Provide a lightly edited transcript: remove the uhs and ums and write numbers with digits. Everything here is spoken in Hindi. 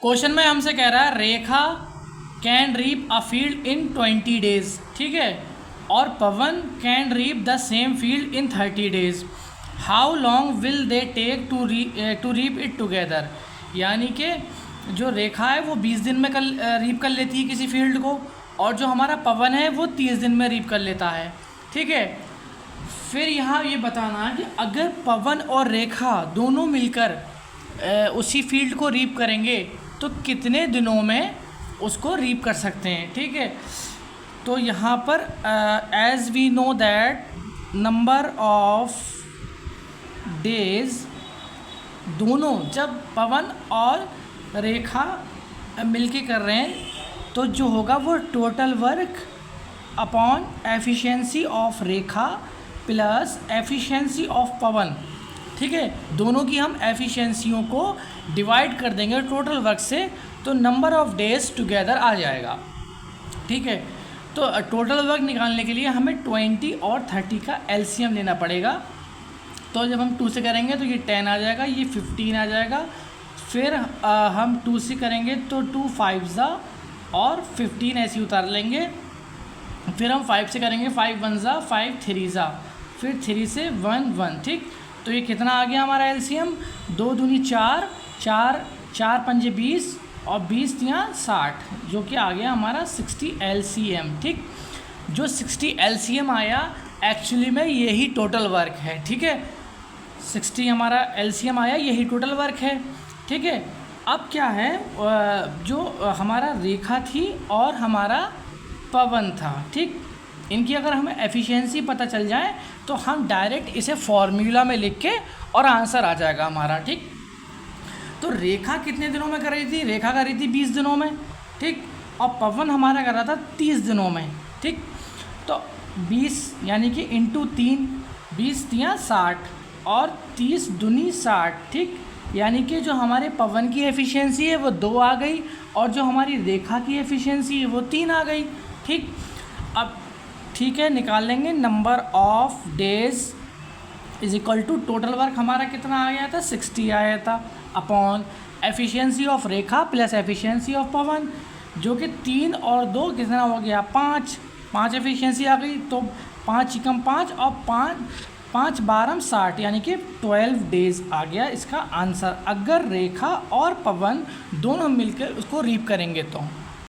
क्वेश्चन में हमसे कह रहा है Rekha can reap a field in 20 days, ठीक है, और Pavan can reap the same field in 30 days. How long will they take to reap it together. यानी कि जो रेखा है वो 20 दिन में रीप कर लेती है किसी फील्ड को, और जो हमारा पवन है वो 30 दिन में रीप कर लेता है, ठीक है। फिर यहाँ ये बताना है कि अगर पवन और रेखा दोनों मिलकर उसी फील्ड को रीप करेंगे तो कितने दिनों में उसको रीप कर सकते हैं, ठीक है। तो यहाँ पर as we know that number of days, दोनों जब पवन और रेखा मिलके कर रहे हैं तो जो होगा वो total work upon efficiency of Rekha plus efficiency of Pavan, ठीक है। दोनों की हम एफिशिएंसियों को डिवाइड कर देंगे टोटल वर्क से, तो नंबर ऑफ डेज टुगेदर आ जाएगा, ठीक है। तो टोटल वर्क निकालने के लिए हमें 20 और 30 का एलसीएम लेना पड़ेगा। तो जब हम 2 से करेंगे तो ये 10 आ जाएगा, ये 15 आ जाएगा। फिर हम 2 से करेंगे तो 2 5 ज़ा और 15 ऐसे उतार लेंगे। फिर हम 5 से करेंगे 5 1 ज़ा 5 3 ज़ा, फिर 3 से 1 1, ठीक। तो ये कितना आ गया हमारा एलसीएम, 2 दूनी 4, 4 पंजे 20 और 20 तियाँ 60, जो कि आ गया हमारा 60 एलसीएम, ठीक। जो 60 एलसीएम आया एक्चुअली में यही टोटल वर्क है, ठीक है। 60 हमारा एलसीएम आया, यही टोटल वर्क है, ठीक है। अब क्या है, जो हमारा रेखा थी और हमारा पवन था, ठीक, इनकी अगर हमें एफिशिएंसी पता चल जाए तो हम डायरेक्ट इसे फॉर्मूला में लिख के और आंसर आ जाएगा हमारा, ठीक। तो रेखा कितने दिनों में कर रही थी, रेखा कर रही थी 20 दिनों में, ठीक, और पवन हमारा कर रहा था 30 दिनों में, ठीक। तो 20 यानी कि इंटू 3, 20 तियाँ 60 और 30 दूनी 60, ठीक। यानी कि जो हमारे पवन की एफिशिएंसी है वो 2 आ गई और जो हमारी रेखा की एफिशिएंसी है वो 3 आ गई, ठीक। अब ठीक है, निकाल लेंगे number of days is equal to total work हमारा कितना आ गया था, 60 आया था, upon efficiency of Rekha plus efficiency of Pavan, जो कि 3 और 2 कितना हो गया, 5 एफिशिएंसी आ गई। तो 5 एकम 5 और 5 12 60, यानी कि 12 डेज आ गया इसका आंसर, अगर रेखा और पवन दोनों मिलकर उसको रीप करेंगे तो।